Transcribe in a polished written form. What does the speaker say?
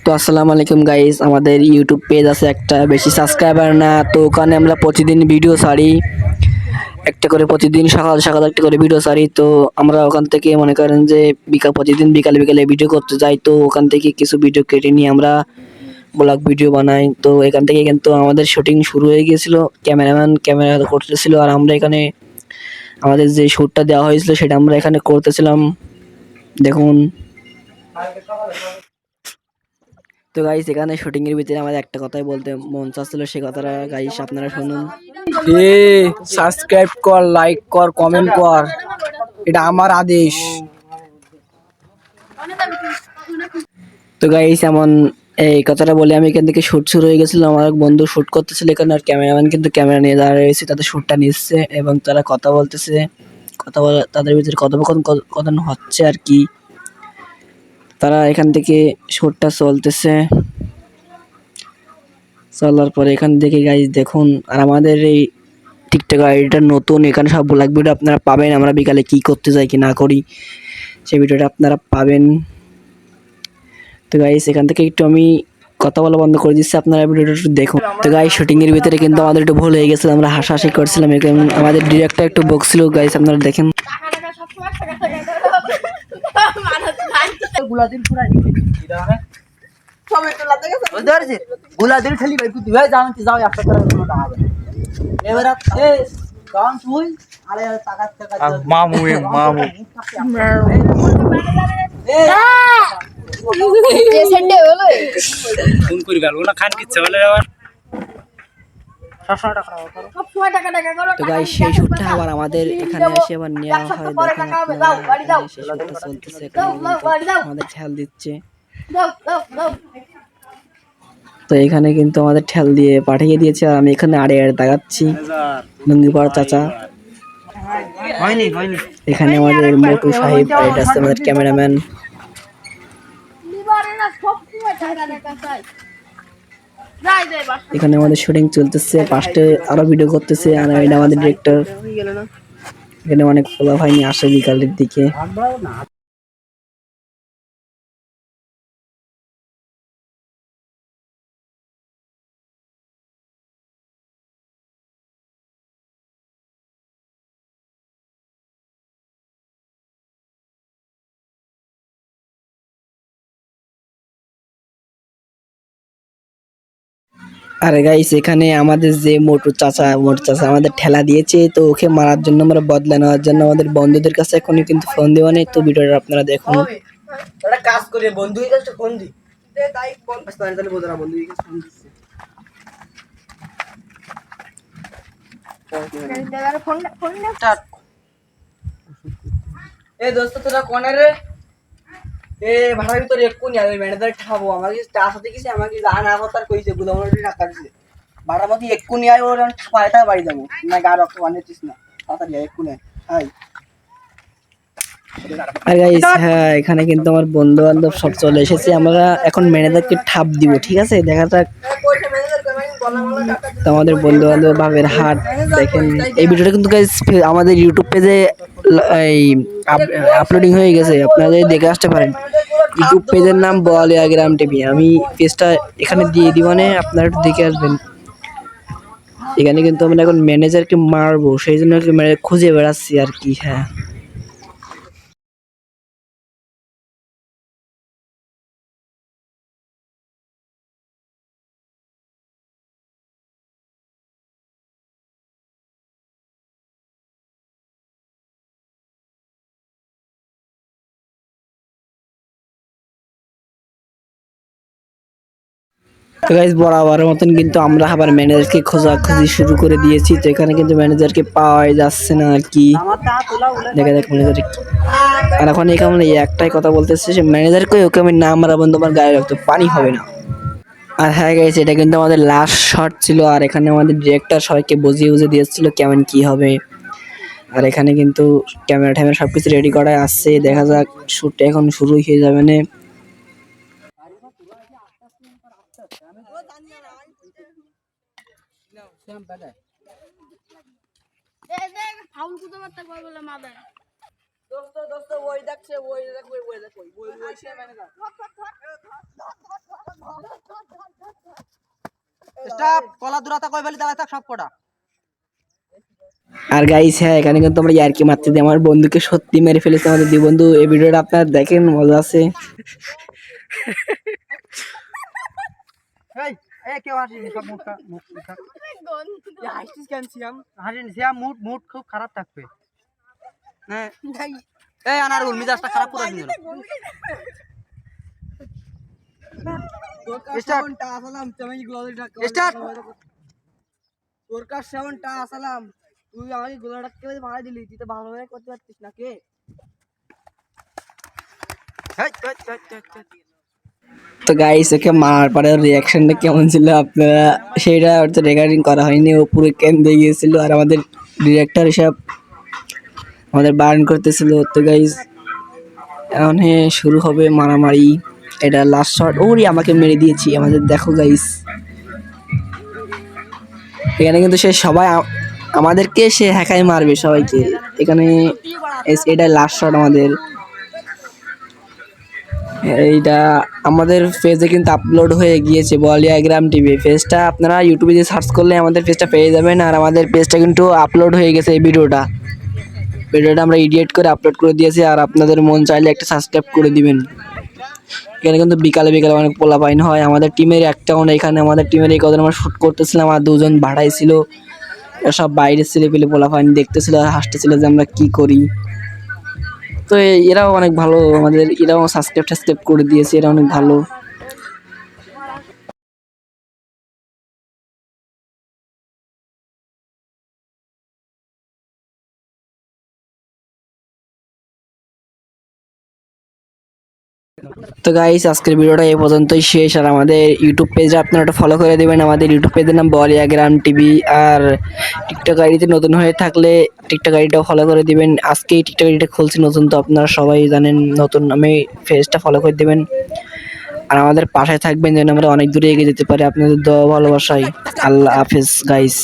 তো আসসালামু আলাইকুম গাইস, আমাদের ইউটিউব পেজ আছে একটা, বেশি সাবস্ক্রাইবার না, তো ওখানে আমরা প্রতিদিন ভিডিও ছাড়ি একটা করে, প্রতিদিন সকাল সকাল একটা করে ভিডিও ছাড়ি। তো আমরা ওখান থেকে মনে করেন যে প্রতিদিন বিকালে বিকালে ভিডিও করতে যাই, তো ওখান থেকে কিছু ভিডিও কেটে নিয়ে আমরা ব্লগ ভিডিও বানাই। তো এখান থেকে কিন্তু আমাদের শুটিং শুরু হয়ে গিয়েছিল, ক্যামেরাম্যান ক্যামেরা করতেছিল আর আমরা এখানে আমাদের যে শ্যুটটা দেওয়া হয়েছিল সেটা আমরা এখানে করতেছিলাম, দেখুন। তো গাইস, এখানে শুটিং এর ভিতরে আমাদের একটা কথাই বলতে মন চাচ্ছিল, সেই কথাটা গাইস আপনারা শুনুন। সাবস্ক্রাইব কর, লাইক কর, কমেন্ট কর, এটা আমার আদেশ। তো গাইস, এমন এই কথাটা বলে আমি এখান থেকে শুট শুরু হয়ে গেছিল। আমার এক বন্ধু শুট করতেছিল এখানে, আর ক্যামেরাম্যান কিন্তু ক্যামেরা নিয়ে দাঁড়িয়ে রয়েছে, তাদের শুটটা নিচ্ছে এবং তারা কথা বলতেছে। কথা বলে তাদের ভিতরে কথোপকথন হচ্ছে আর কি। তারা এখান থেকে শুটটা চলতেছে, চলার পরে এখান থেকে গাইস দেখুন। আর আমাদের এই টিকটক আইডিটা নতুন, এখানে সব ব্লগ ভিডিও আপনারা পাবেন, আমরা বিকালে কি করতে যাই কি না করি সেই ভিডিওটা আপনারা পাবেন। তো গাইস, এখান থেকে একটু আমি কথা বলা বন্ধ করে দিচ্ছি, আপনারা ভিডিওটা একটু দেখুন। তো গাইস, শুটিং এর ভিতরে কিন্তু আমাদের একটু ভুল হয়ে গেছে, আমরা হাসাহাসি করছিলাম, আমাদের ডিরেক্টর একটু বকছিল। গাইস আপনারা দেখেন। মামু মামু ফোন করি ভালো না, খান কিচ্ছে বলে আবার। তো গাইস, সেই শুটটা আবার আমাদের এখানে এসে আবার নেওয়া হয়, দেখেন আপনারা সেই শুটটা চলতেছে, আমাদের ঠেল দিচ্ছে। তো এখানে কিন্তু আমাদের ঠেল দিয়ে পাঠিয়ে দিয়েছে, আর আমি এখানে আড়ে আড়ে দাগাচ্ছি। নন্দীপাড়া চাচা, এখানে আমাদের মোটু সাহেব, এটা আছে আমাদের ক্যামেরাম্যান। এখানে আমাদের শুটিং চলতেছে, পাশে আরো ভিডিও করতেছে, আর এটা আমাদের ডিরেক্টর। এখানে অনেক পোলা ভাই নিয়ে আসে বিকালের দিকে। আরে গাইস, এখানে আমাদের যে মোটু চাচা আমাদের ঠেলা দিয়েছে, তো ওকে মারার জন্য আমরা বদলা নেওয়ার জন্য আমাদের বন্ধুদের কাছে এখনই কিন্তু ফোন দেওয়া নেই। তো ভিডিওটা আপনারা দেখুন। একটা কাজ করে বন্ধুই কাছে ফোন দি দে, তাই বল তাহলে বোঝা বন্ধুই কাছে ফোন দিচ্ছে। এ দোস্ত, তোরা কোনে রে? এ ভাড়া ভিতর এক্ষুনি আমি ম্যানেজার ঠাবো, আমাকে তার সাথে কিছু আমাকে যা না কথা কইছে, গুলামটি টাকা দিছে ভাড়ার মধ্যে এক্ষুনি আয়, ওর আমি ঠাপায় তা বাড়ি যাবো না, গা রক্ত বানিয়েছিস না, তাড়াতাড়ি আয় এক্ষুনি আয়। আর গাইস, হ্যাঁ, এখানে কিন্তু আমার বন্ধু বান্ধব সব চলে এসেছে, আমরা এখন ম্যানেজারকে ঠাপ দিব, ঠিক আছে? দেখা যাক। তো আমাদের বন্ধু বান্ধব ভাবের হাট দেখেন। এই ভিডিওটা কিন্তু গাইস আমাদের ইউটিউব পেজে এই আপলোডিং হয়ে গেছে, আপনারা দেখে আসতে পারেন। ইউটিউব পেজের নাম বোয়ালিয়া গ্রাম টিভি, আমি পেজটা এখানে দিয়ে দিব, মানে আপনারা একটু দেখে আসবেন। এখানে কিন্তু আমরা এখন ম্যানেজারকে মারবো, সেই জন্য খুঁজে বেড়াচ্ছি আর কি। হ্যাঁ, তো গাইস, বরাবরের মতন কিন্তু আমরা আবার ম্যানেজারকে খোঁজাখুঁজি শুরু করে দিয়েছি। তো এখানে কিন্তু ম্যানেজারকে পাওয়া যাচ্ছে না আর কি, দেখা যাক ম্যানেজার। আর এখন এখানে একটাই কথা বলতেছে, সে ম্যানেজারকে, ওকে আমি না মারাবো তোমার গায়ে রক্ত পানি হবে না। আর হ্যাঁ গাইস, এটা কিন্তু আমাদের লাস্ট শট ছিল, আর এখানে আমাদের ডিরেক্টর সবাইকে বুঝিয়ে দিয়েছিল কেমন কি হবে। আর এখানে কিন্তু ক্যামেরা ট্যামেরা সবকিছু রেডি করা আসছে, দেখা যাক শুট এখন শুরু হয়ে যাবে না। দোস্ত দোস্ত ওই দেখছে, ওই দেখ, ওই দেখ, ওই ওই সে ম্যানেজার। স্টপ, কলা দূরতা কই ফেলি দাঁড়ায় থাক সব কটা। আর গাইস হ্যাঁ, এখানে কিন্তু আমরা ইয়ার্কি মারতে দিই, আমার বন্ধুকে সত্যি মেরে ফেলেছে আমাদের দুই বন্ধু। এই ভিডিওটা আপনারা দেখেন, মজা আছে। এই এই কেউ হাসিনি, সব মুখটা মুখ থাক। হাসিস কেন সিয়াম? হাসিনি সিয়াম, মুড মুড খুব খারাপ থাকবে। হ্যাঁ এই আনারুল মিজাজটা খারাপ করে দিল। স্টার্ট আসসালাম তুমি গোলাটা স্টার্ট তোর কাছ সেভেনটা আসসালাম তুই আমাকে গোলাটা কেটে মারা দিলি তুই তো ভালোভাবে করতে পারতিস না কে তো গাইস ওকে মার পরে রিয়াকশনটা কেমন ছিল আপনারা সেটা হয়তো রেকর্ডিং করা হয়নি, ও পুরো কেঁদে গিয়েছিল আর আমাদের ডিরেক্টর হিসাব আমাদের বারণ করতেছিল। তো গাইস এখন শুরু হবে মারামারি, এটা লাস্ট শট। ওরে আমাকে মেরে দিয়েছি আমাদের, দেখো গাইস এখানে কিন্তু সে সবাই আমাদেরকে সে হ্যাকাই মারবে সবাইকে এখানে। এটা লাস্ট শট আমাদের। এইটা আমাদের পেজে কিন্তু আপলোড হয়ে গিয়েছে, বলিয়া গ্রাম টিভি পেজটা। আপনারা ইউটিউবে যে সার্চ করলে আমাদের পেজটা পেয়ে যাবেন। আর আমাদের পেজটা কিন্তু আপলোড হয়ে গেছে, এই ভিডিওটা আমরা এডিট করে আপলোড করে দিয়েছি। আর আপনাদের মন চাইলে একটা সাবস্ক্রাইব করে দিবেন। এখানে কিন্তু বিকালে বিকালে অনেক পোলাপাইন হয়। আমাদের টিমের একটাও না, এখানে আমাদের টিমের এই কদিন আমরা শ্যুট করতেছিলাম আর দুজন ভাড়াই ছিল, সব বাইরের ছেলে পেলে পোলাপাইন দেখতেছিল আর হাসতেছিল যে আমরা কি করি। তো এরাও অনেক ভালো, আমাদের এরাও সাবস্ক্রাইব করে দিয়েছে, এরা অনেক ভালো। তো গাইস আজকের ভিডিওটা এই পর্যন্তই শেষ। আর আমাদের ইউটিউব পেজে আপনারা একটা ফলো করে দেবেন, আমাদের ইউটিউব পেজের নাম বলিয়া গ্রাম টিভি। আর টিকটক আইডিতে নতুন হয়ে থাকলে টিকটক আইডিটাও ফলো করে দিবেন। আজকেই টিকটক আইডিটা খুলছি নতুন, তো আপনারা সবাই জানেন নতুন, আমি পেজটা ফলো করে দেবেন আর আমাদের পাশে থাকবেন যেন আমরা অনেক দূরে এগিয়ে যেতে পারি আপনাদের দোয়া ভালোবাসায়। আল্লাহ হাফেজ গাইস।